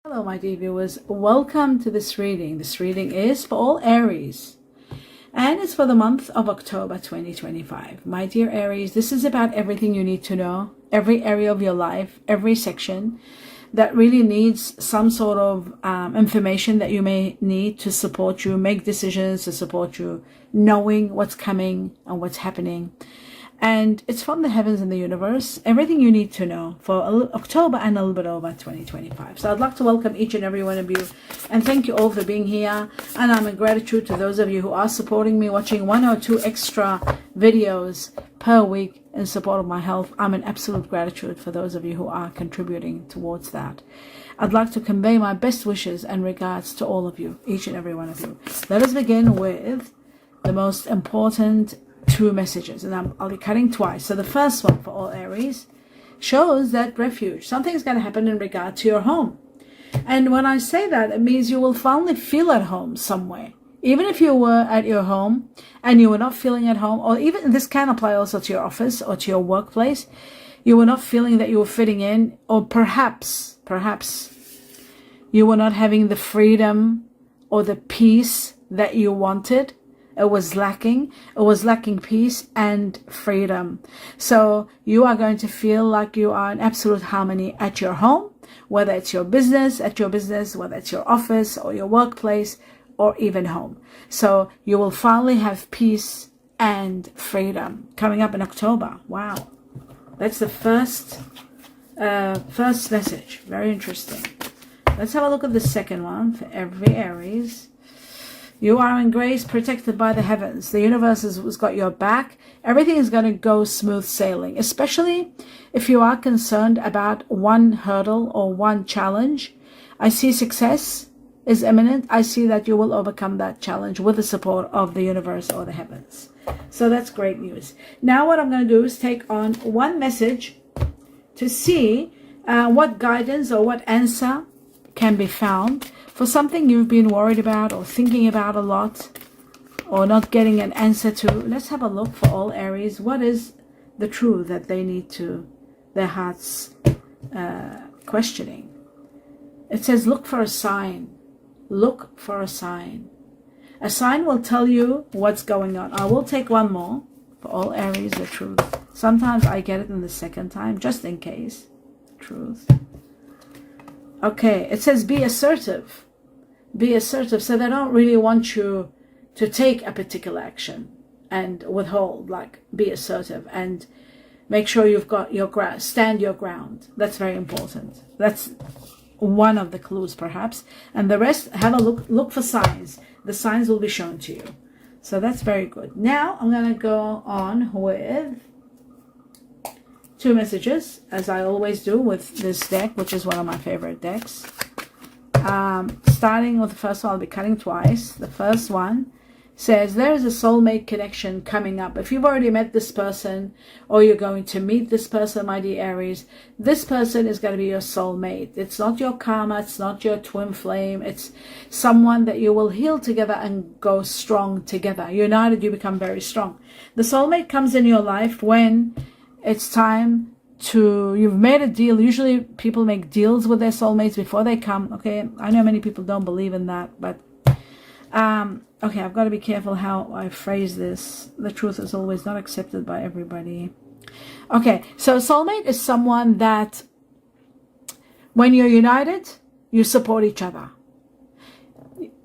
Hello my dear viewers, welcome to this reading. This reading is for all Aries and it's for the month of October 2025. My dear Aries, this is about everything you need to know, every area of your life, every section that really needs some sort of information that you may need to support you, make decisions to support you, knowing what's coming and what's happening. And it's from the heavens and the universe, everything you need to know for October and a little bit over 2025. So I'd like to welcome each and every one of you and thank you all for being here. And I'm in gratitude to those of you who are supporting me, watching 1 or 2 extra videos per week in support of my health. I'm in absolute gratitude for those of you who are contributing towards that. I'd like to convey my best wishes and regards to all of you, each and every one of you. Let us begin with the most important 2 messages, and I'll be cutting twice. So the first one for all Aries shows that refuge. Something's going to happen in regard to your home. And when I say that, it means you will finally feel at home somewhere. Even if you were at your home and you were not feeling at home, or even this can apply also to your office or to your workplace, you were not feeling that you were fitting in, or perhaps you were not having the freedom or the peace that you wanted. It was lacking peace and freedom. So you are going to feel like you are in absolute harmony at your home, whether it's your business, whether it's your office or your workplace or even home. So you will finally have peace and freedom coming up in October. Wow. That's the first message. Very interesting. Let's have a look at the second one for every Aries. You are in grace, protected by the heavens. The universe has got your back. Everything is going to go smooth sailing, especially if you are concerned about one hurdle or one challenge. I see success is imminent. I see that you will overcome that challenge with the support of the universe or the heavens. So that's great news. Now what I'm going to do is take on one message to see what guidance or what answer can be found for something you've been worried about or thinking about a lot or not getting an answer to. Let's have a look for all Aries. What is the truth that they need to, their hearts questioning? It says, look for a sign. Look for a sign. A sign will tell you what's going on. I will take one more for all Aries, the truth. Sometimes I get it in the second time, just in case. Truth. Okay, it says be assertive. Be assertive. So they don't really want you to take a particular action and withhold. Like, be assertive and make sure you've got your ground, stand your ground. That's very important. That's one of the clues perhaps. And the rest, have a look for signs. The signs will be shown to you. So that's very good. Now I'm going to go on with 2 messages, as I always do with this deck, which is one of my favorite decks. Starting with the first one, I'll be cutting twice. The first one says there is a soulmate connection coming up. If you've already met this person or you're going to meet this person, my dear Aries, this person is going to be your soulmate. It's not your karma. It's not your twin flame. It's someone that you will heal together and go strong together. United, you become very strong. The soulmate comes in your life when it's time to, you've made a deal. Usually people make deals with their soulmates before they come. Okay, I know many people don't believe in that, but okay, I've got to be careful how I phrase this. The truth is always not accepted by everybody. Okay, so soulmate is someone that when you're united, you support each other.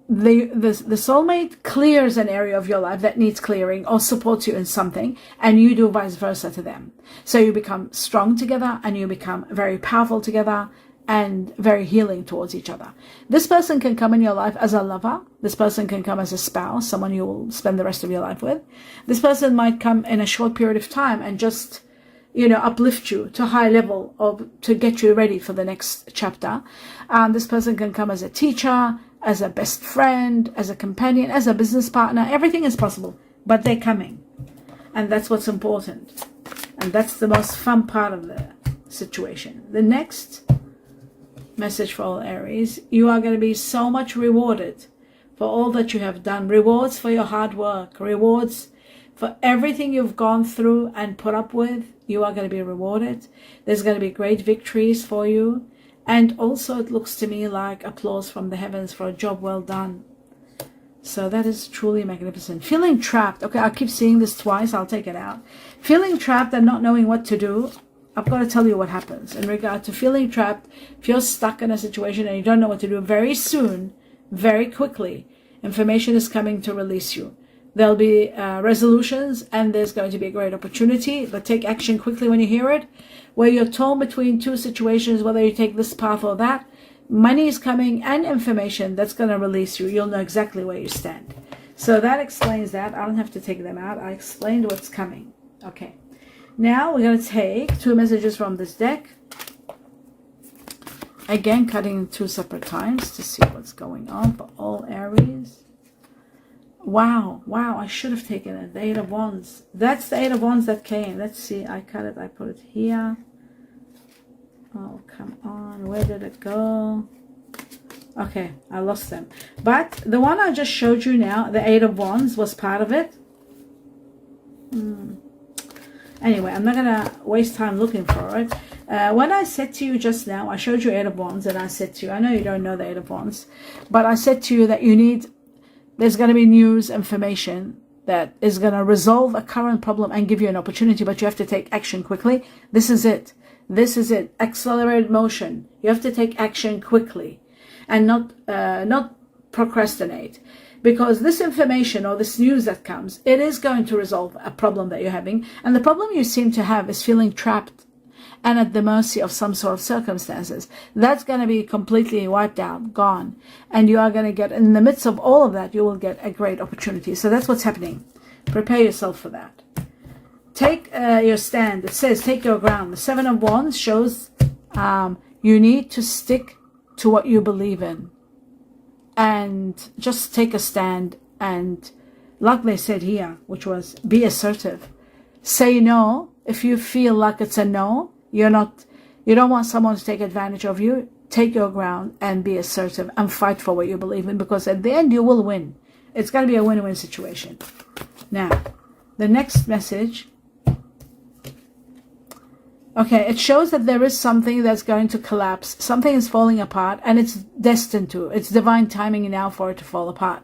The soulmate clears an area of your life that needs clearing or supports you in something, and you do vice versa to them. So you become strong together and you become very powerful together and very healing towards each other. This person can come in your life as a lover. This person can come as a spouse, someone you will spend the rest of your life with. This person might come in a short period of time and just, you know, uplift you to a high level or to get you ready for the next chapter. This person can come as a teacher, as a best friend, as a companion, as a business partner. Everything is possible, but they're coming. And that's what's important. And that's the most fun part of the situation. The next message for all Aries, you are going to be so much rewarded for all that you have done. Rewards for your hard work. Rewards for everything you've gone through and put up with. You are going to be rewarded. There's going to be great victories for you. And also it looks to me like applause from the heavens for a job well done. So that is truly magnificent. Feeling trapped. Okay, I keep seeing this twice. I'll take it out. Feeling trapped and not knowing what to do. I've got to tell you what happens in regard to feeling trapped. If you're stuck in a situation and you don't know what to do, very soon, very quickly, information is coming to release you. There'll be resolutions, and there's going to be a great opportunity, but take action quickly when you hear it. Where you're torn between two situations, whether you take this path or that, money is coming and information that's going to release you. You'll know exactly where you stand. So that explains that. I don't have to take them out. I explained what's coming. Okay. Now we're going to take two messages from this deck. Again, cutting in two separate times to see what's going on for all Aries. Wow, I should have taken it. The Eight of Wands. That's the Eight of Wands that came. Let's see. I cut it. I put it here. Oh, come on. Where did it go? Okay, I lost them. But the one I just showed you now, the Eight of Wands, was part of it. Anyway, I'm not going to waste time looking for it. When I said to you just now, I showed you Eight of Wands, and I said to you, I know you don't know the Eight of Wands, but I said to you that there's going to be news, information that is going to resolve a current problem and give you an opportunity, but you have to take action quickly. This is it. This is it. Accelerated motion. You have to take action quickly and not procrastinate. Because this information or this news that comes, it is going to resolve a problem that you're having. And the problem you seem to have is feeling trapped and at the mercy of some sort of circumstances. That's going to be completely wiped out, gone. And you are going to get, in the midst of all of that, you will get a great opportunity. So that's what's happening. Prepare yourself for that. Take your stand. It says, take your ground. The Seven of Wands shows you need to stick to what you believe in. And just take a stand, and like they said here, which was be assertive. Say no if you feel like it's a no. You don't want someone to take advantage of you. Take your ground and be assertive and fight for what you believe in, because at the end you will win. It's going to be a win-win situation. Now, the next message. Okay, it shows that there is something that's going to collapse. Something is falling apart, and it's destined to. It's divine timing now for it to fall apart.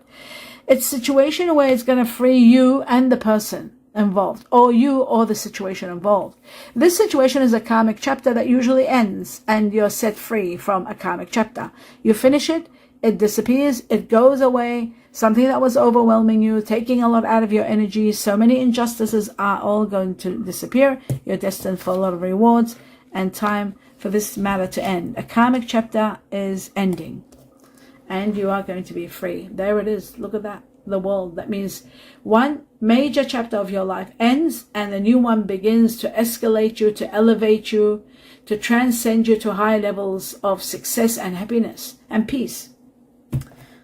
It's a situation where it's going to free you and the person involved, or you or the situation involved. This situation is a karmic chapter that usually ends, and you're set free from a karmic chapter. You finish it, it disappears, it goes away. Something that was overwhelming you, taking a lot out of your energy. So many injustices are all going to disappear. You're destined for a lot of rewards and time for this matter to end. A karmic chapter is ending, and you are going to be free. There it is. Look at that. The world. That means one major chapter of your life ends, and a new one begins to escalate you, to elevate you, to transcend you to high levels of success and happiness and peace.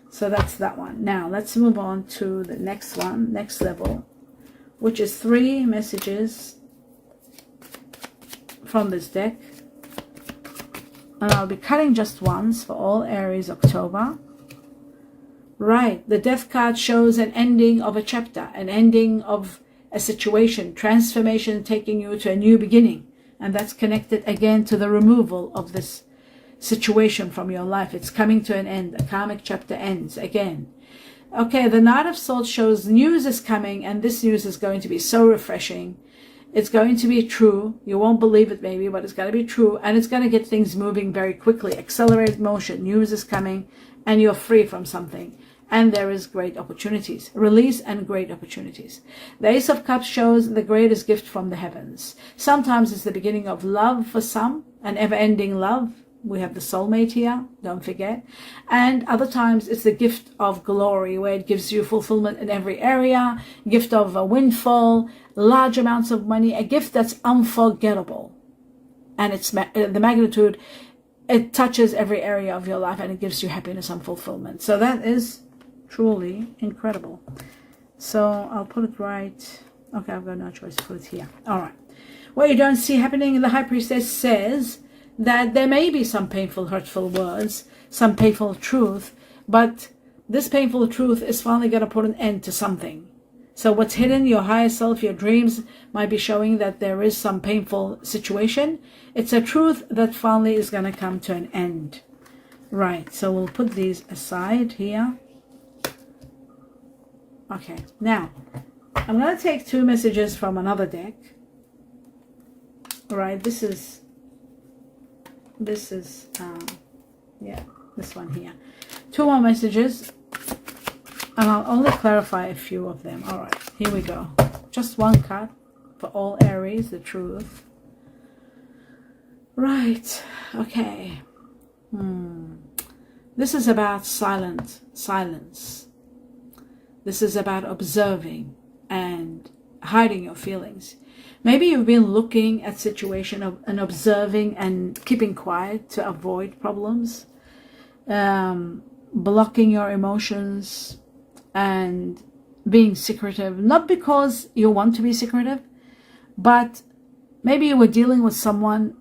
So that's that one. Now let's move on to the next one, next level, which is 3 messages from this deck. And I'll be cutting just once for all Aries October. Right, the Death card shows an ending of a chapter, an ending of a situation, transformation taking you to a new beginning. And that's connected again to the removal of this situation from your life. It's coming to an end. A karmic chapter ends again. Okay, the Knight of Swords shows news is coming, and this news is going to be so refreshing. It's going to be true. You won't believe it maybe, but it's going to be true, and it's going to get things moving very quickly. Accelerated motion. News is coming, and you're free from something. And there is great opportunities. Release and great opportunities. The Ace of Cups shows the greatest gift from the heavens. Sometimes it's the beginning of love for some, an ever-ending love. We have the soulmate here, don't forget. And other times it's the gift of glory, where it gives you fulfillment in every area, gift of a windfall, large amounts of money, a gift that's unforgettable. And it's the magnitude, it touches every area of your life, and it gives you happiness and fulfillment. So that is truly incredible. So I'll put it right. Okay, I've got no choice to put it here. All right. What you don't see happening, the High Priestess says that there may be some painful, hurtful words, some painful truth, but this painful truth is finally going to put an end to something. So what's hidden, your higher self, your dreams might be showing that there is some painful situation. It's a truth that finally is going to come to an end. Right, so we'll put these aside here. Okay, now I'm going to take 2 messages from another deck. Right, this is yeah, this one here. 2 more messages, and I'll only clarify a few of them. All right, here we go. Just 1 card for all Aries, the truth. Right, okay. This is about silence. This is about observing and hiding your feelings. Maybe you've been looking at situation and observing and keeping quiet to avoid problems, blocking your emotions and being secretive, not because you want to be secretive, but maybe you were dealing with someone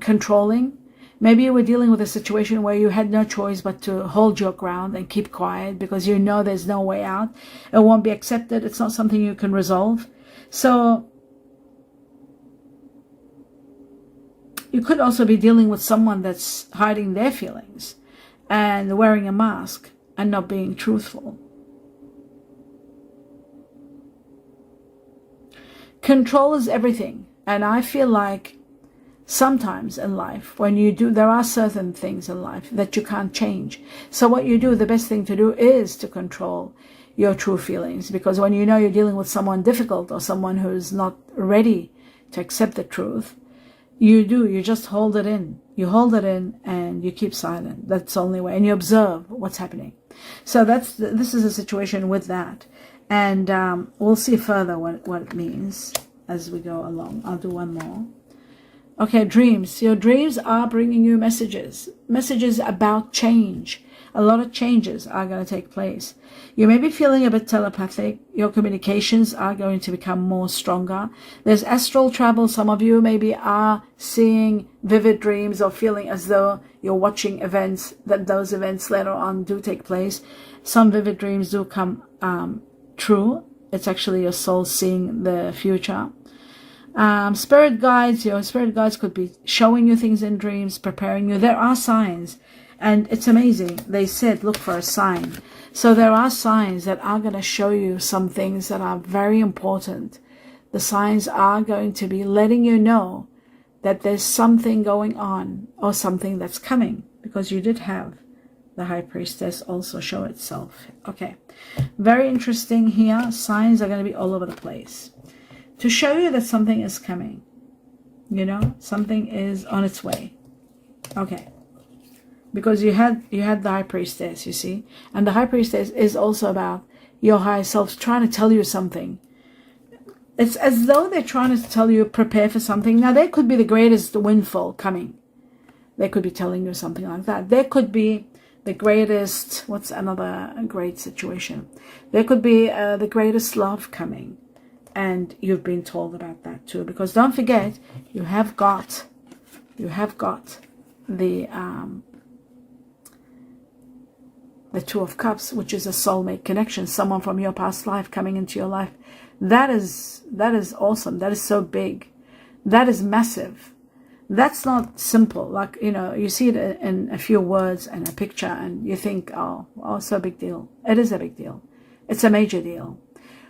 controlling. Maybe you were dealing with a situation where you had no choice but to hold your ground and keep quiet because you know there's no way out. It won't be accepted. It's not something you can resolve. So you could also be dealing with someone that's hiding their feelings and wearing a mask and not being truthful. Control is everything. And I feel like sometimes in life, when you do, there are certain things in life that you can't change. So what you do, the best thing to do is to control your true feelings. Because when you know you're dealing with someone difficult or someone who's not ready to accept the truth, you just hold it in. You hold it in and you keep silent. That's the only way. And you observe what's happening. So this is a situation with that. And we'll see further what it means as we go along. I'll do 1 more. Okay, dreams. Your dreams are bringing you messages about change. A lot of changes are going to take place. You may be feeling a bit telepathic. Your communications are going to become more stronger. There's astral travel. Some of you maybe are seeing vivid dreams or feeling as though you're watching events, that those events later on do take place. Some vivid dreams do come true. It's actually your soul seeing the future. Spirit guides, your spirit guides could be showing you things in dreams, preparing you. There are signs, and it's amazing. They said look for a sign. So there are signs that are going to show you some things that are very important. The signs are going to be letting you know that there's something going on or something that's coming, because you did have the High Priestess also show itself. Okay, very interesting here. Signs are going to be all over the place to show you that something is coming, you know, something is on its way. Okay, because you had the High Priestess, you see, and the High Priestess is also about your higher self trying to tell you something. It's as though they're trying to tell you prepare for something. Now there could be the greatest windfall coming. They could be telling you something like that. There could be the greatest, what's another great situation? There could be the greatest love coming. And you've been told about that too, because don't forget, you have got the 2 of Cups, which is a soulmate connection, someone from your past life coming into your life. That is awesome. That is so big. That is massive. That's not simple. Like, you know, you see it in a few words and a picture and you think, oh, so big deal. It is a big deal. It's a major deal.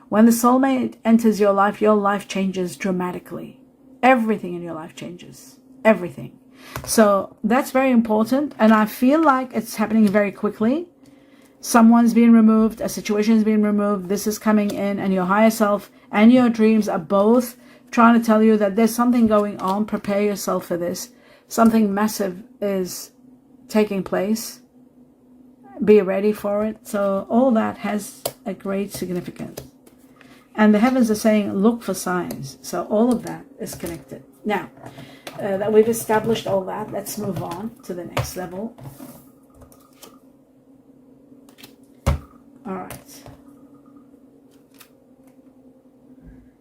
When the soulmate enters your life changes dramatically. Everything in your life changes. Everything. So that's very important. And I feel like it's happening very quickly. Someone's being removed. A situation is being removed. This is coming in. And your higher self and your dreams are both trying to tell you that there's something going on. Prepare yourself for this. Something massive is taking place. Be ready for it. So all that has a great significance. And the heavens are saying, look for signs. So all of that is connected. Now, that we've established all that, let's move on to the next level. All right.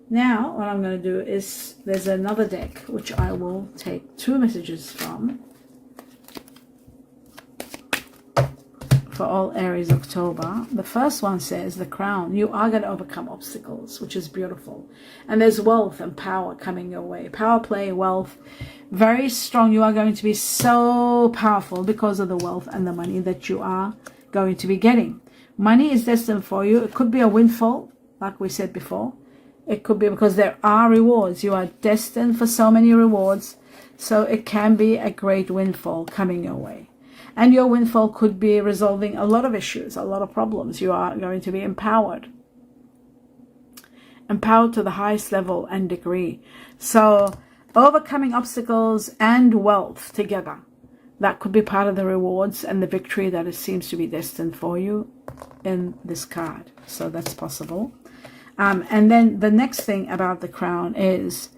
Now, what I'm going to do is, there's another deck, which I will take 2 messages from for all Aries October. The first one says the crown. You are going to overcome obstacles, which is beautiful. And there's wealth and power coming your way. Power play, wealth, very strong. You are going to be so powerful because of the wealth and the money that you are going to be getting. Money is destined for you. It could be a windfall, like we said before. It could be because there are rewards. You are destined for so many rewards. So it can be a great windfall coming your way. And your windfall could be resolving a lot of issues, a lot of problems. You are going to be empowered. Empowered to the highest level and degree. So overcoming obstacles and wealth together. That could be part of the rewards and the victory that it seems to be destined for you in this card. So that's possible. And then the next thing about the crown is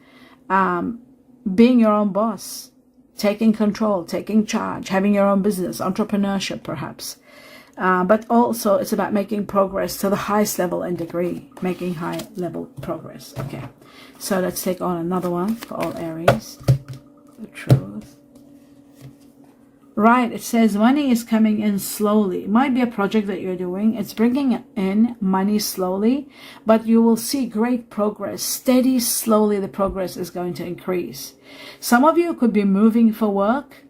being your own boss. Taking control, taking charge, having your own business, entrepreneurship perhaps. But also it's about making progress to the highest level and degree, making high level progress. Okay, so let's take on another one for all Aries. The truth. Right, it says money is coming in slowly. It might be a project that you're doing. It's bringing in money slowly, but you will see great progress. Steady, slowly the progress is going to increase. Some of you could be moving for work.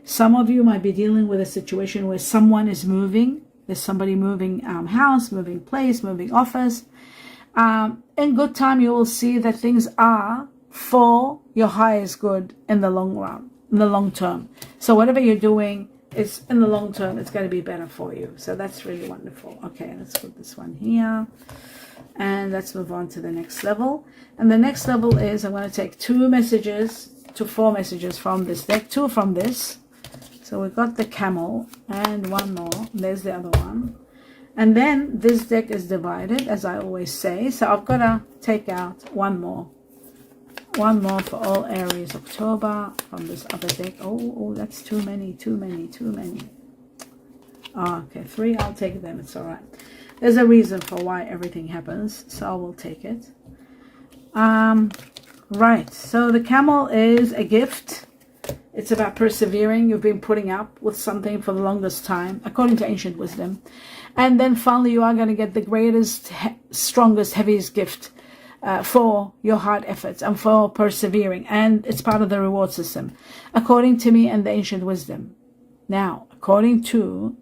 Some of you might be dealing with a situation where someone is moving. There's somebody moving house, moving place, moving office. In good time, you will see that things are for your highest good in the long run. In the long term. So whatever you're doing is in the long term, it's going to be better for you. So that's really wonderful. Okay, let's put this one here. And let's move on to the next level. And the next level is I'm going to take 4 messages from this deck. 2 from this. So we've got the camel and 1 more. There's the other one. And then this deck is divided, as I always say. So I've got to take out 1 more. 1 more for all Aries October from this other deck. Oh, that's too many. Okay, 3, I'll take them. It's all right. There's a reason for why everything happens, so I will take it. Right, so the camel is a gift. It's about persevering. You've been putting up with something for the longest time, according to ancient wisdom. And then finally you are going to get the greatest, strongest, heaviest gift for your hard efforts and for persevering, and it's part of the reward system according to me and the ancient wisdom. Now according to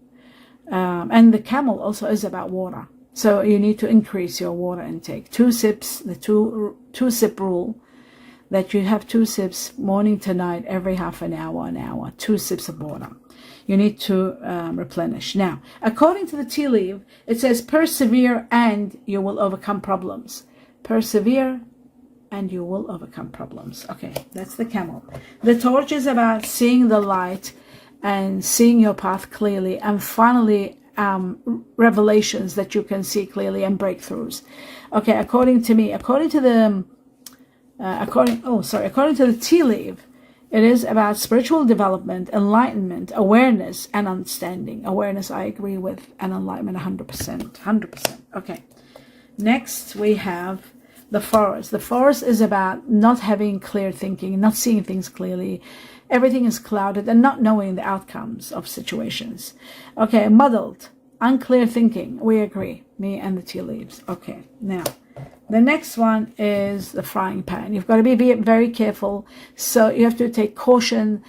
and the camel also is about water, so you need to increase your water intake. 2 sips, the two sip rule, that you have 2 sips morning to night, every half an hour, 2 sips of water. You need to replenish. Now according to the tea leaf, it says persevere and you will overcome problems. Persevere and you will overcome problems. Okay, that's the camel. The torch is about seeing the light and seeing your path clearly, and finally revelations that you can see clearly and breakthroughs. Okay, according to me, according to the tea leaf, it is about spiritual development, enlightenment, awareness, and understanding. Awareness, I agree with, and enlightenment 100%. Okay. Next, we have the forest. The forest is about not having clear thinking, not seeing things clearly. Everything is clouded and not knowing the outcomes of situations. Okay, muddled, unclear thinking. We agree, me and the tea leaves. Okay, now, the next one is the frying pan. You've got to be very careful. So you have to take caution,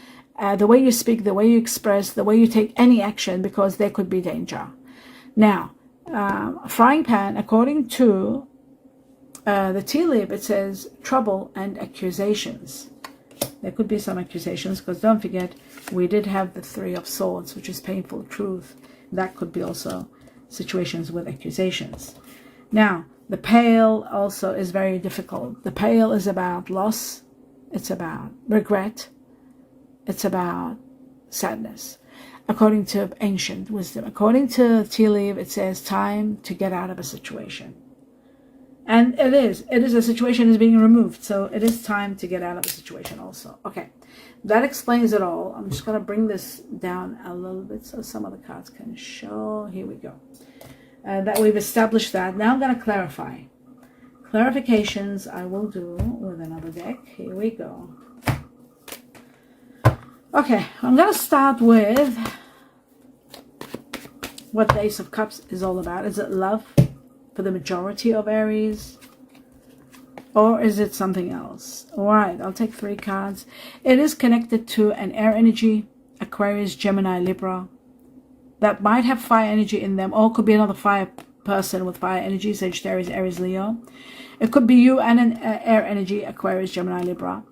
the way you speak, the way you express, the way you take any action, because there could be danger. Now, frying pan, according to the tea leaf, it says trouble and accusations. There could be some accusations, because don't forget we did have the 3 of swords, which is painful truth. That could be also situations with accusations. Now the pail also is very difficult. The pail is about loss, it's about regret, it's about sadness. According to ancient wisdom, according to tea leaf, it says time to get out of a situation. And it is a situation is being removed, so it is time to get out of a situation also. Okay, that explains it all. I'm just going to bring this down a little bit so some of the cards can show. Here we go. That we've established that. Now I'm going to clarify. Clarifications I will do with another deck. Here we go. Okay, I'm going to start with what the Ace of Cups is all about. Is it love for the majority of Aries? Or is it something else? All right, I'll take 3 cards. It is connected to an air energy, Aquarius, Gemini, Libra, that might have fire energy in them, or could be another fire person with fire energy, Sagittarius, Aries, Leo. It could be you and an air energy, Aquarius, Gemini, Libra.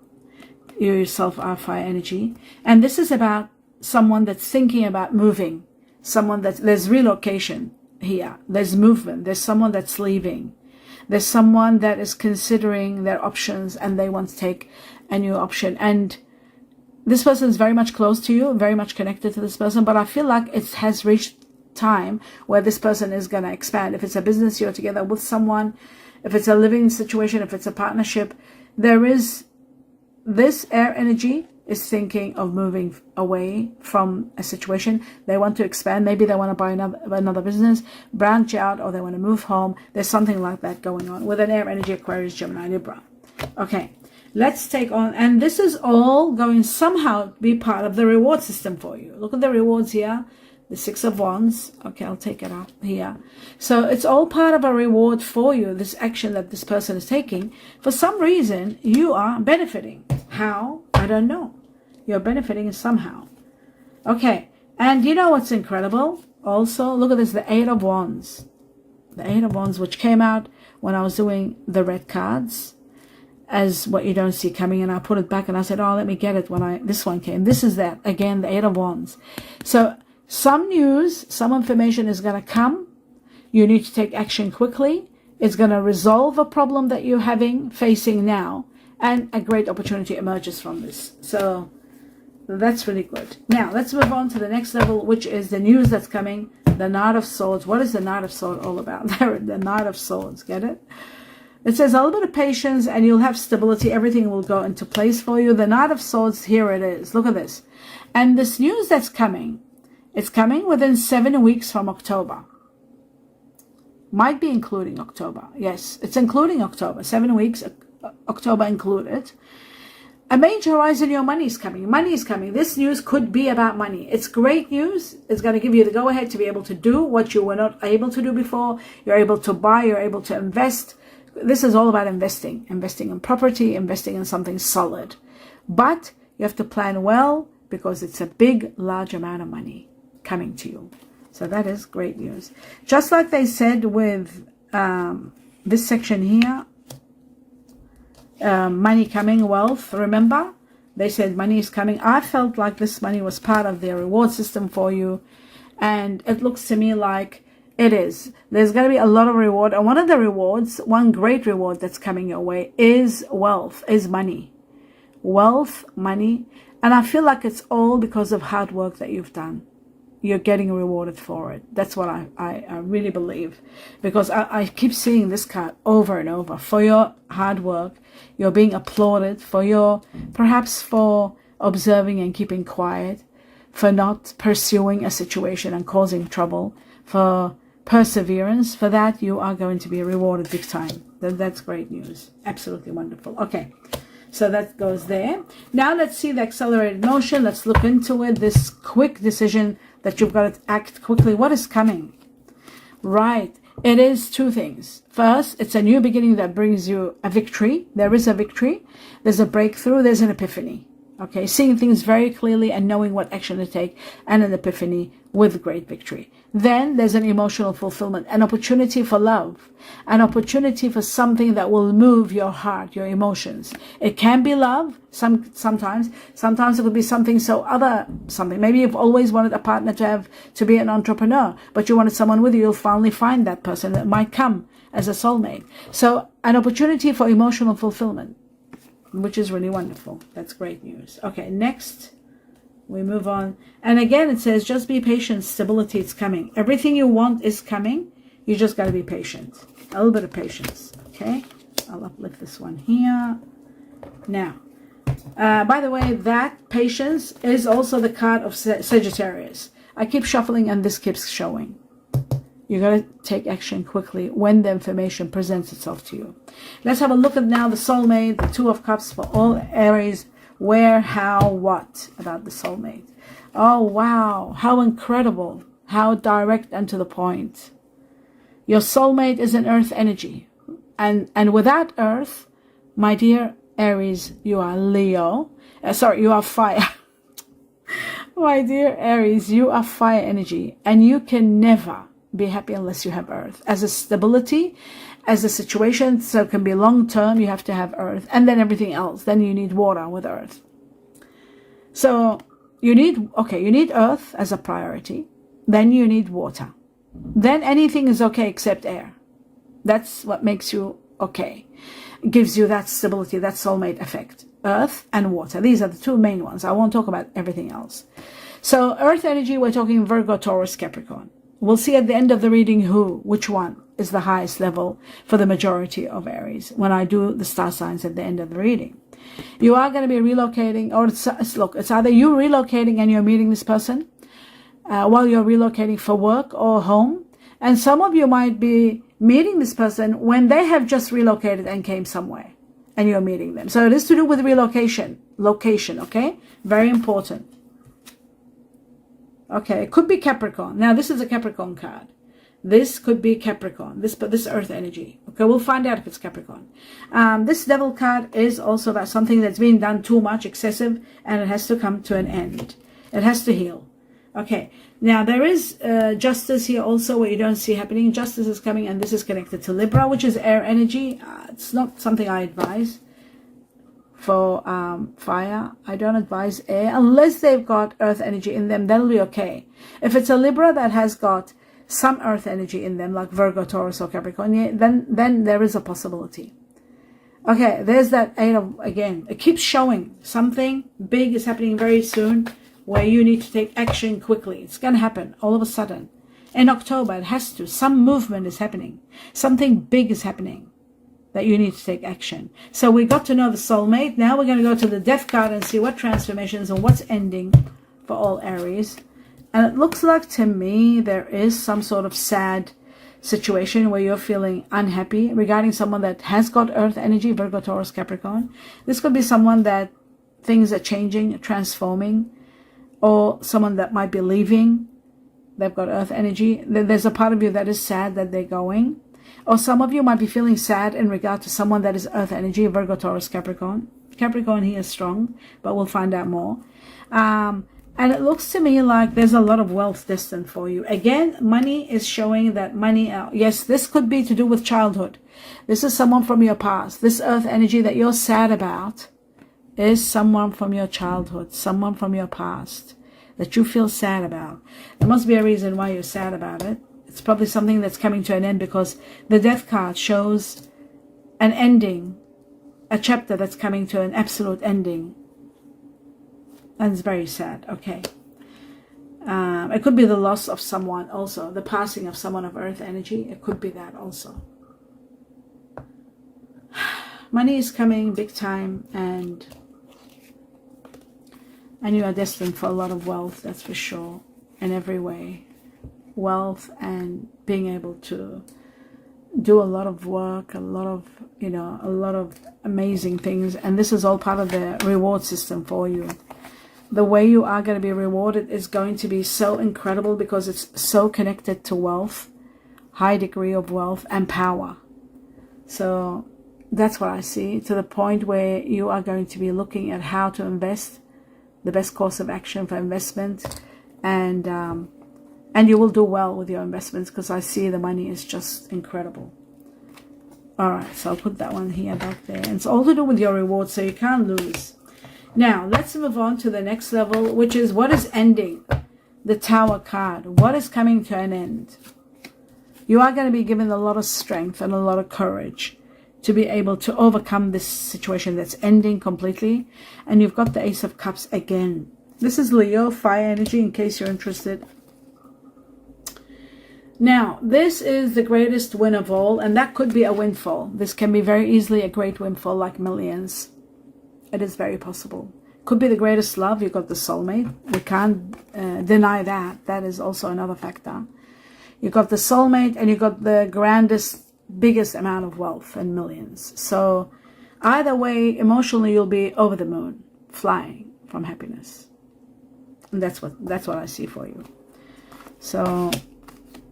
You yourself are fire energy. And this is about someone that's thinking about moving. Someone that, there's relocation here. There's movement. There's someone that's leaving. There's someone that is considering their options and they want to take a new option. And this person is very much close to you, very much connected to this person. But I feel like it has reached time where this person is going to expand. If it's a business, you're together with someone. If it's a living situation, if it's a partnership, there is this air energy is thinking of moving away from a situation. They want to expand. Maybe they want to buy another business, branch out, or they want to move home. There's something like that going on with an air energy, Aquarius, Gemini, Libra. Okay, let's take on, and this is all going somehow to be part of the reward system for you. Look at the rewards here. The 6 of Wands. Okay, I'll take it up here. So it's all part of a reward for you, this action that this person is taking. For some reason, you are benefiting. How? I don't know. You're benefiting somehow. Okay, and you know what's incredible? Also, look at this, the 8 of Wands. The 8 of Wands, which came out when I was doing the red cards as what you don't see coming, and I put it back and I said, oh, let me get it when this one came. This is that, again, the 8 of Wands. So some news, some information is going to come. You need to take action quickly. It's going to resolve a problem that you're facing now, and a great opportunity emerges from this. So that's really good. Now, let's move on to the next level, which is the news that's coming. The Knight of Swords. What is the Knight of Swords all about? The Knight of Swords. Get it? It says a little bit of patience and you'll have stability. Everything will go into place for you. The Knight of Swords, here it is. Look at this. And this news that's coming, it's coming within 7 weeks from October. Might be including October. Yes, it's including October. 7 weeks, October included. A major rise in your money is coming. Money is coming. This news could be about money. It's great news. It's going to give you the go-ahead to be able to do what you were not able to do before. You're able to buy. You're able to invest. This is all about investing. Investing in property. Investing in something solid. But you have to plan well because it's a big, large amount of money coming to you. So that is great news. Just like they said with this section here, money coming, wealth, remember? They said money is coming. I felt like this money was part of their reward system for you. And it looks to me like it is. There's going to be a lot of reward. And one of the rewards, one great reward that's coming your way is wealth, is money. Wealth, money. And I feel like it's all because of hard work that you've done. You're getting rewarded for it. That's what I really believe. Because I keep seeing this card over and over. For your hard work, you're being applauded. For your, perhaps for observing and keeping quiet. For not pursuing a situation and causing trouble. For perseverance. For that, you are going to be rewarded big time. That's great news. Absolutely wonderful. Okay. So that goes there. Now let's see the accelerated motion. Let's look into it. This quick decision that you've got to act quickly. What is coming? Right. It is 2 things. First, it's a new beginning that brings you a victory. There is a victory. There's a breakthrough. There's an epiphany. Okay. Seeing things very clearly and knowing what action to take, and an epiphany with great victory. Then there's an emotional fulfillment, an opportunity for love, an opportunity for something that will move your heart, your emotions. It can be love, sometimes it could be something something. Maybe you've always wanted a partner to be an entrepreneur, but you wanted someone with you. You'll finally find that person that might come as a soulmate. So an opportunity for emotional fulfillment, which is really wonderful. That's great news. Okay, next. We move on. And again, it says, just be patient. Stability is coming. Everything you want is coming. You just got to be patient. A little bit of patience. Okay. I'll uplift this one here. Now, by the way, that patience is also the card of Sagittarius. I keep shuffling and this keeps showing. You got to take action quickly when the information presents itself to you. Let's have a look at now the soulmate, the 2 of Cups for all Aries. Where, how, what about the soulmate? Oh, wow. How incredible. how direct and to the point. Your soulmate is an earth energy. And without earth, my dear Aries, you are Leo. You are fire. My dear Aries, you are fire energy. And you can never be happy unless you have earth. As a stability, as a situation, so it can be long term, you have to have earth. And then everything else. Then you need water with earth. So you need earth as a priority. Then you need water. Then anything is okay except air. That's what makes you okay. It gives you that stability, that soulmate effect. Earth and water. These are the two main ones. I won't talk about everything else. So earth energy, we're talking Virgo, Taurus, Capricorn. We'll see at the end of the reading which one is the highest level for the majority of Aries when I do the star signs at the end of the reading. You are going to be relocating, or it's either you relocating and you're meeting this person while you're relocating for work or home. And some of you might be meeting this person when they have just relocated and came somewhere and you're meeting them. So it is to do with location, okay? Very important. Okay, it could be Capricorn. Now, this is a Capricorn card. This could be Capricorn, this earth energy. Okay, we'll find out if it's Capricorn. This devil card is also about something that's being done too much, excessive, and it has to come to an end. It has to heal. Okay, now there is justice here also where you don't see happening. Justice is coming, and this is connected to Libra, which is air energy. It's not something I advise for fire. I don't advise air unless they've got earth energy in them. That'll be okay. If it's a Libra that has got some earth energy in them, like Virgo, Taurus, or Capricorn, yeah, then there is a possibility. Okay, there's that eight of, again, it keeps showing something big is happening very soon where you need to take action quickly. It's going to happen all of a sudden. In October, it has to. Some movement is happening. Something big is happening that you need to take action. So we got to know the soulmate. Now we're going to go to the death card and see what transformations and what's ending for all Aries. And it looks like to me there is some sort of sad situation where you're feeling unhappy regarding someone that has got earth energy, Virgo, Taurus, Capricorn. This could be someone that things are changing, transforming, or someone that might be leaving. They've got earth energy. There's a part of you that is sad that they're going. Or some of you might be feeling sad in regard to someone that is earth energy, Virgo, Taurus, Capricorn. Capricorn here is strong, but we'll find out more. And it looks to me like there's a lot of wealth destined for you. Again, money is showing that money, yes, this could be to do with childhood. This is someone from your past. This earth energy that you're sad about is someone from your childhood, someone from your past that you feel sad about. There must be a reason why you're sad about it. It's probably something that's coming to an end because the death card shows an ending, a chapter that's coming to an absolute ending. And it's very sad. Okay. It could be the loss of someone also. The passing of someone of earth energy. It could be that also. Money is coming big time, and you are destined for a lot of wealth, that's for sure, in every way. Wealth and being able to do a lot of work, a lot of amazing things. And this is all part of the reward system for you. The way you are going to be rewarded is going to be so incredible because it's so connected to wealth, high degree of wealth and power. So that's what I see, to the point where you are going to be looking at how to invest, the best course of action for investment, and you will do well with your investments because I see the money is just incredible. All right, so I'll put that one here back there. And it's all to do with your reward, so you can't lose. Now, let's move on to the next level, which is what is ending. The Tower card. What is coming to an end? You are going to be given a lot of strength and a lot of courage to be able to overcome this situation that's ending completely. And you've got the Ace of Cups again. This is Leo, fire energy, in case you're interested. Now, this is the greatest win of all, and that could be a windfall. This can be very easily a great windfall, like millions. It is very possible. Could be the greatest love. You've got the soulmate. We can't deny that. That is also another factor. You've got the soulmate, and you've got the grandest, biggest amount of wealth and millions. So either way, emotionally, you'll be over the moon, flying from happiness. And that's what I see for you. So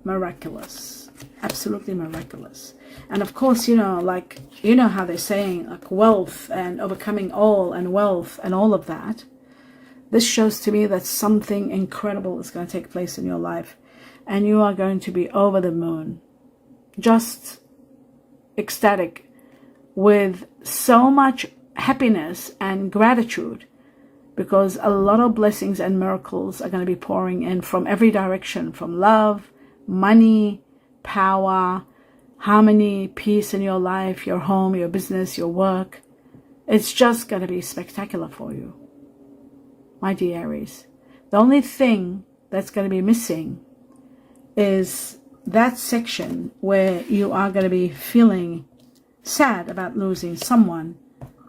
miraculous, absolutely miraculous. And of course, you know, like, you know how they're saying, like, wealth and overcoming all and wealth and all of that. This shows to me that something incredible is going to take place in your life, and you are going to be over the moon, just ecstatic, with so much happiness and gratitude, because a lot of blessings and miracles are going to be pouring in from every direction, from love, money, power, harmony, peace in your life, your home, your business, your work. It's just going to be spectacular for you, my dear Aries. The only thing that's going to be missing is that section where you are going to be feeling sad about losing someone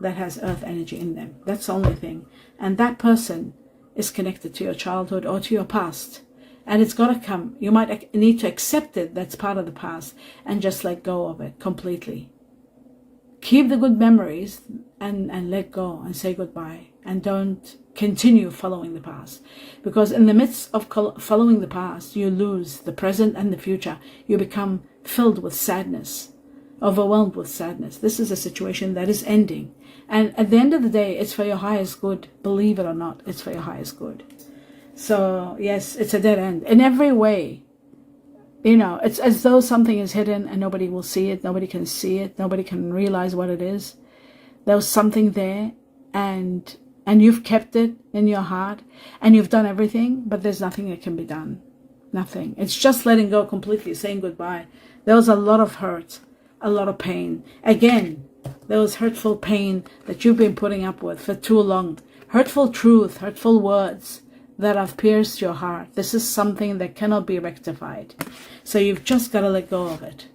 that has earth energy in them. That's the only thing. And that person is connected to your childhood or to your past. And it's got to come. You might need to accept it. That's part of the past. And just let go of it completely. Keep the good memories and let go and say goodbye. And don't continue following the past. Because in the midst of following the past, you lose the present and the future. You become filled with sadness. Overwhelmed with sadness. This is a situation that is ending. And at the end of the day, it's for your highest good. Believe it or not, it's for your highest good. So yes, it's a dead end in every way. You know, it's as though something is hidden and nobody will see it. Nobody can see it. Nobody can realize what it is. There was something there, and you've kept it in your heart, and you've done everything, but there's nothing that can be done. Nothing. It's just letting go completely, saying goodbye. There was a lot of hurt, a lot of pain. Again, there was hurtful pain that you've been putting up with for too long. Hurtful truth, hurtful words that have pierced your heart. This is something that cannot be rectified. So you've just got to let go of it.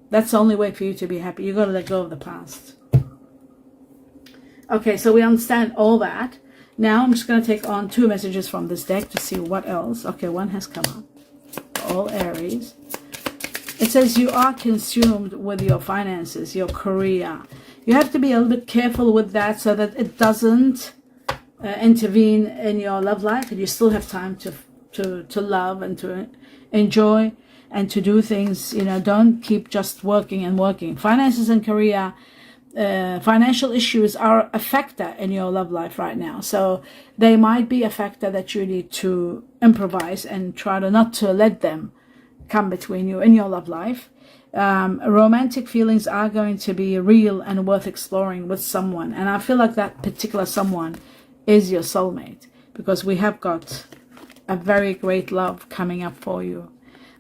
That's the only way for you to be happy. You've got to let go of the past. Okay, so we understand all that. Now I'm just going to take on 2 messages from this deck to see what else. Okay, one has come up. For all Aries. It says you are consumed with your finances, your career. You have to be a little bit careful with that so that it doesn't intervene in your love life, and you still have time to love and to enjoy and to do things. You know, don't keep just working and working. Finances and career, financial issues are a factor in your love life right now. So they might be a factor that you need to improvise and try to not to let them come between you in your love life. Romantic feelings are going to be real and worth exploring with someone. And I feel like that particular someone is your soulmate, because we have got a very great love coming up for you,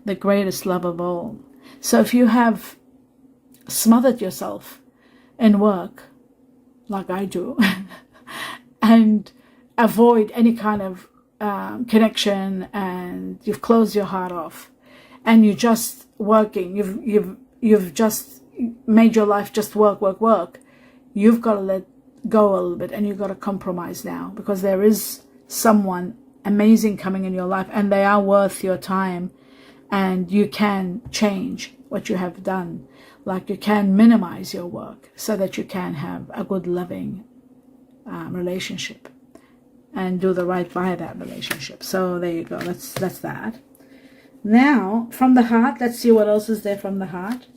the greatest love of all. So if you have smothered yourself in work, like I do, and avoid any kind of connection, and you've closed your heart off, and you're just working, you've just made your life just work, you've got to let go a little bit, and you've got to compromise now, because there is someone amazing coming in your life, and they are worth your time, and you can change what you have done. Like, you can minimize your work so that you can have a good loving relationship and do the right by that relationship. So there you go. That's that. Now, from the heart, let's see what else is there from the heart.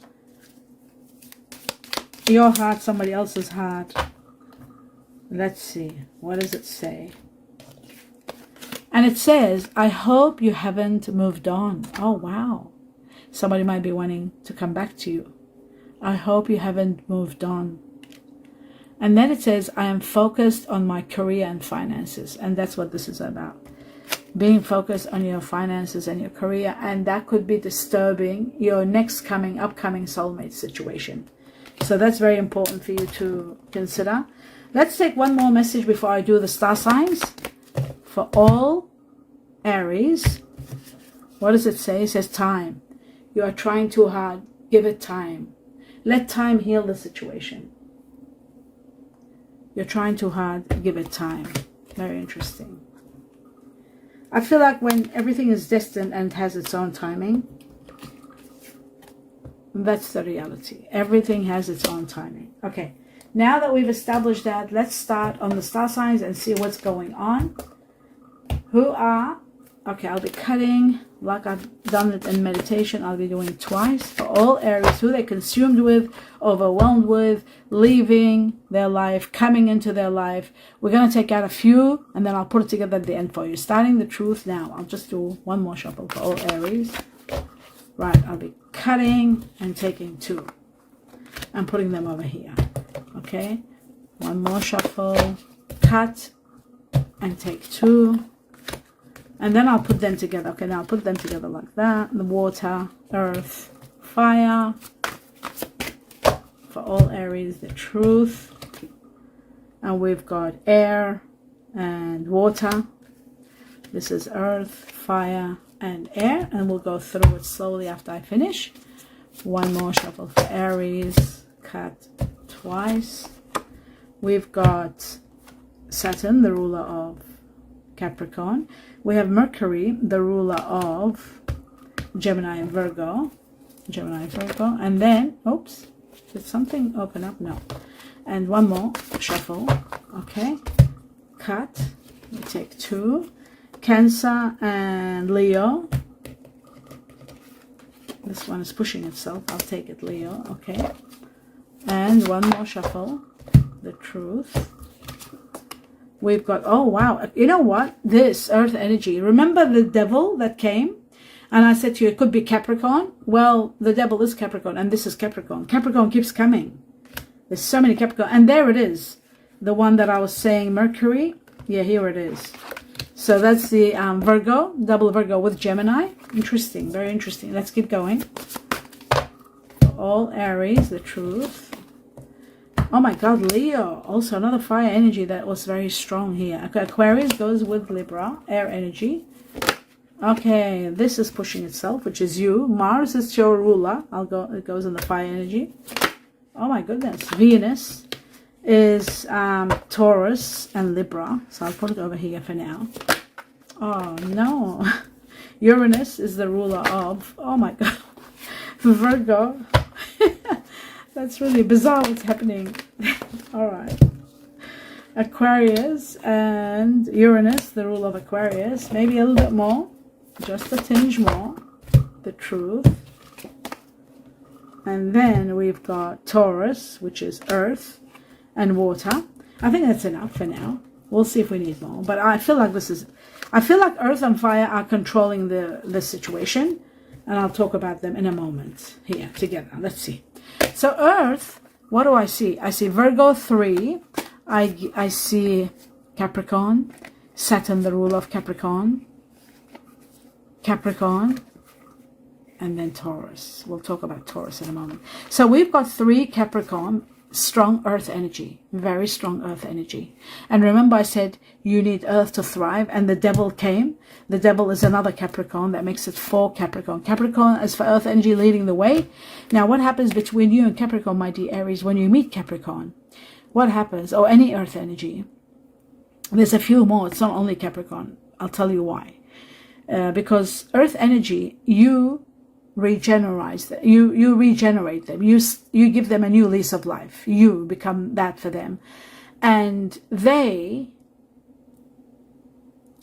Your heart, somebody else's heart. Let's see. What does it say? And it says, I hope you haven't moved on. Oh, wow. Somebody might be wanting to come back to you. I hope you haven't moved on. And then it says, I am focused on my career and finances. And that's what this is about. Being focused on your finances and your career. And that could be disturbing your next upcoming soulmate situation. So that's very important for you to consider. Let's take one more message before I do the star signs. For all Aries, what does it say? It says time. You are trying too hard. Give it time. Let time heal the situation. You're trying too hard. Give it time. Very interesting. I feel like when everything is destined and has its own timing, that's the reality. Everything has its own timing. Okay. Now that we've established that, let's start on the star signs and see what's going on. Okay, I'll be cutting like I've done it in meditation, I'll be doing it twice for all Aries, who they're consumed with, overwhelmed with, leaving their life, coming into their life. We're going to take out a few, and then I'll put it together at the end for you. Starting the truth now. I'll just do one more shuffle for all Aries. Right, I'll be cutting and taking 2 and putting them over here. Okay, one more shuffle, cut and take 2. And then I'll put them together. Okay, now I'll put them together like that. The water, earth, fire. For all Aries, the truth. And we've got air and water. This is earth, fire, and air. And we'll go through it slowly after I finish. One more shuffle for Aries. Cut twice. We've got Saturn, the ruler of Capricorn. We have Mercury, the ruler of Gemini and Virgo. And then, oops, did something open up? No. And one more shuffle. Okay. Cut. We take 2. Cancer and Leo. This one is pushing itself. I'll take it, Leo. Okay. And one more shuffle. The truth. We've got, oh wow, you know what? This earth energy. Remember the devil that came? And I said to you, it could be Capricorn. Well, the devil is Capricorn, and this is Capricorn. Capricorn keeps coming. There's so many Capricorn. And there it is. The one that I was saying, Mercury. Yeah, here it is. So that's the Virgo, double Virgo with Gemini. Interesting, very interesting. Let's keep going. All Aries, the truth. Oh my God, Leo, also another fire energy that was very strong here. Okay, Aquarius goes with Libra, air energy. Okay, this is pushing itself, which is you. Mars is your ruler. It goes in the fire energy. Oh my goodness, Venus is Taurus and Libra. So I'll put it over here for now. Oh no, Uranus is the ruler of, oh my God, Virgo. That's really bizarre what's happening. All right. Aquarius and Uranus, the rule of Aquarius. Maybe a little bit more. Just a tinge more. The truth. And then we've got Taurus, which is earth and water. I think that's enough for now. We'll see if we need more. But I feel like earth and fire are controlling the situation. And I'll talk about them in a moment here together. Let's see. So earth, what do I see? I see Virgo 3. I see Capricorn, Saturn, the ruler of Capricorn, and then Taurus. We'll talk about Taurus in a moment. So we've got 3 Capricorn, strong earth energy, very strong earth energy. And remember I said you need earth to thrive, and the devil came. The devil is another Capricorn. That makes it 4 Capricorn. Capricorn is for earth energy leading the way. Now what happens between you and Capricorn, my dear Aries, when you meet Capricorn? What happens? Or any earth energy? There's a few more. It's not only Capricorn. I'll tell you why. Because earth energy, you regenerate them. You regenerate them. You give them a new lease of life. You become that for them. And they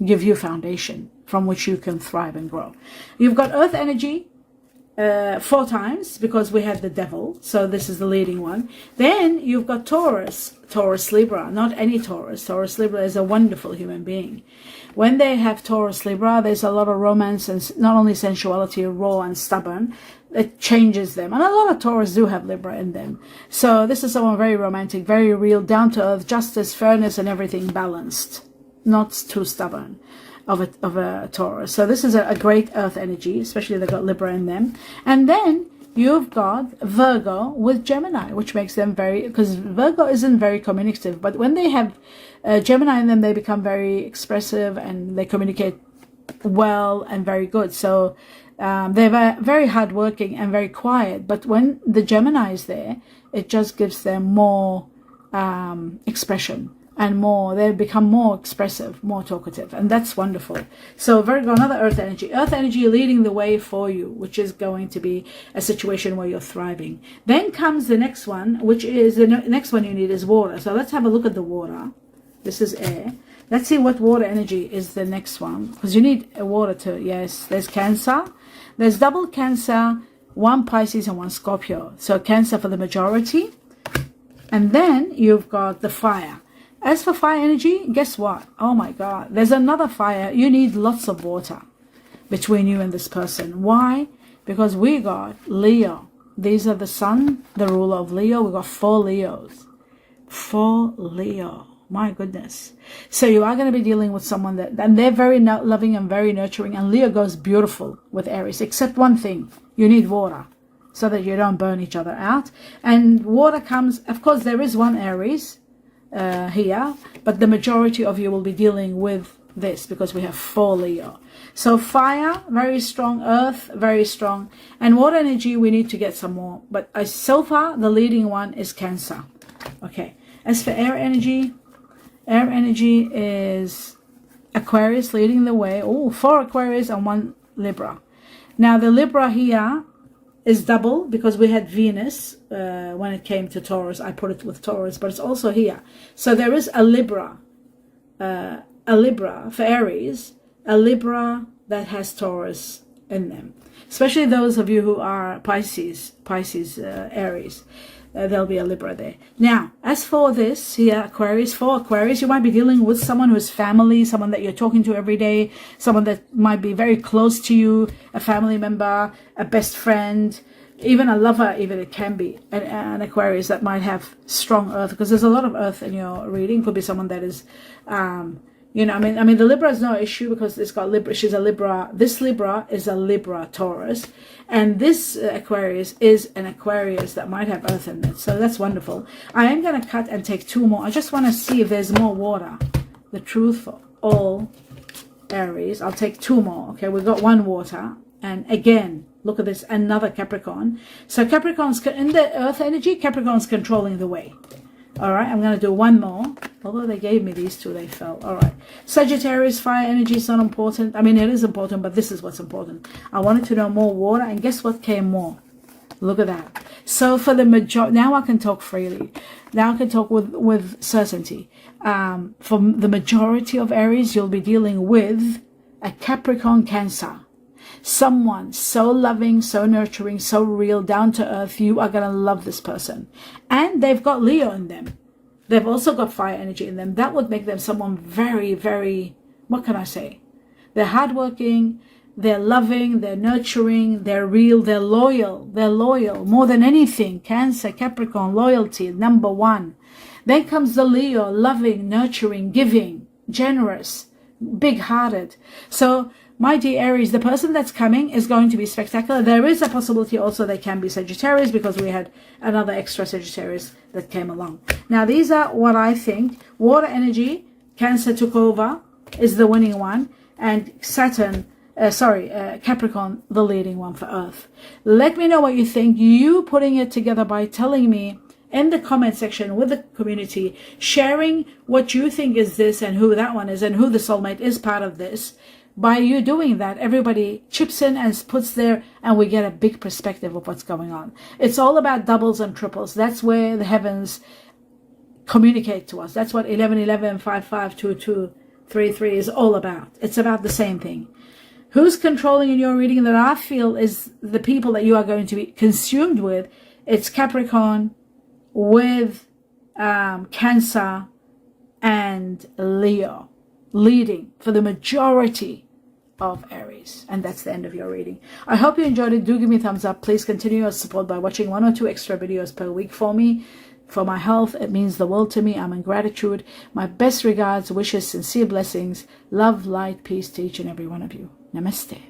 give you foundation from which you can thrive and grow. You've got earth energy 4 times because we had the devil. So this is the leading one. Then you've got Taurus Libra, not any Taurus. Taurus Libra is a wonderful human being. When they have Taurus Libra, there's a lot of romance and not only sensuality, raw and stubborn. It changes them. And a lot of Taurus do have Libra in them. So this is someone very romantic, very real, down to earth, justice, fairness, and everything balanced. Not too stubborn of a Taurus. So this is a great earth energy, especially they've got Libra in them. And then you've got Virgo with Gemini, which makes them very, because Virgo isn't very communicative, but when they have Gemini in them, they become very expressive and they communicate well and very good. So they're very hardworking and very quiet, but when the Gemini is there, it just gives them more expression. And they become more expressive, more talkative. And that's wonderful. So Virgo, another earth energy leading the way for you, which is going to be a situation where you're thriving. Then comes the next one, which is, the next one you need is water. So let's have a look at the water. This is air. Let's see what water energy is the next one, because you need a water too. Yes, there's Cancer. There's double Cancer, one Pisces and one Scorpio. So Cancer for the majority. And then you've got the fire. As for fire energy, guess what? Oh my God, there's another fire. You need lots of water between you and this person. Why? Because we got Leo. These are the sun, the ruler of Leo. We got 4 Leos. 4 Leo. My goodness. So you are going to be dealing with someone that, and they're very loving and very nurturing. And Leo goes beautiful with Aries, except one thing. You need water so that you don't burn each other out. And water comes, of course, there is one Aries here, but the majority of you will be dealing with this because we have 4 Leo. So fire, very strong. Earth, very strong. And water energy, we need to get some more. But so far, the leading one is Cancer. Okay. As for air energy is Aquarius leading the way. Oh, 4 Aquarius and 1 Libra. Now, the Libra here is double because we had Venus when it came to Taurus. I put it with Taurus, but it's also here. So there is a Libra for Aries, a Libra that has Taurus in them. Especially those of you who are Pisces, Aries. There'll be a Libra there. Now, as for this here, Aquarius, for Aquarius, you might be dealing with someone who's family, someone that you're talking to every day, someone that might be very close to you, a family member, a best friend, even a lover, even it can be an Aquarius that might have strong earth, because there's a lot of earth in your reading. Could be someone that is, you know, I mean, the Libra is no issue because it's got Libra. She's a Libra. This Libra is a Libra Taurus. And this Aquarius is an Aquarius that might have earth in it. So that's wonderful. I am going to cut and take 2 more. I just want to see if there's more water. The truth for all Aries. I'll take 2 more. Okay, we've got 1 water. And again, look at this, another Capricorn. So Capricorn's in the earth energy, Capricorn's controlling the way. All right, I'm going to do 1 more. Although they gave me these 2, they fell. All right. Sagittarius, fire energy is not important. I mean, it is important, but this is what's important. I wanted to know more water, and guess what came more? Look at that. So for the majority, now I can talk freely. Now I can talk with certainty. For the majority of Aries, you'll be dealing with a Capricorn Cancer. Someone so loving, so nurturing, so real, down to earth. You are going to love this person. And they've got Leo in them. They've also got fire energy in them. That would make them someone very, very, what can I say? They're hardworking, they're loving, they're nurturing, they're real, they're loyal. They're loyal more than anything. Cancer, Capricorn, loyalty, number 1. Then comes the Leo, loving, nurturing, giving, generous, big-hearted. So, my dear Aries, the person that's coming is going to be spectacular. There is a possibility also they can be Sagittarius because we had another extra Sagittarius that came along. Now, these are what I think. Water energy, Cancer took over, is the winning one. And Capricorn, the leading one for Earth. Let me know what you think. You putting it together by telling me in the comment section with the community, sharing what you think is this and who that one is and who the soulmate is part of this. By you doing that, everybody chips in and puts there, and we get a big perspective of what's going on. It's all about doubles and triples. That's where the heavens communicate to us. That's what 1111, 5522, 33 is all about. It's about the same thing. Who's controlling in your reading that I feel is the people that you are going to be consumed with? It's Capricorn with Cancer and Leo leading for the majority of Aries. And that's the end of your reading. I hope you enjoyed it. Do give me a thumbs up. Please continue your support by watching 1 or 2 extra videos per week for me. For my health, it means the world to me. I'm in gratitude. My best regards, wishes, sincere blessings, love, light, peace to each and every one of you. Namaste.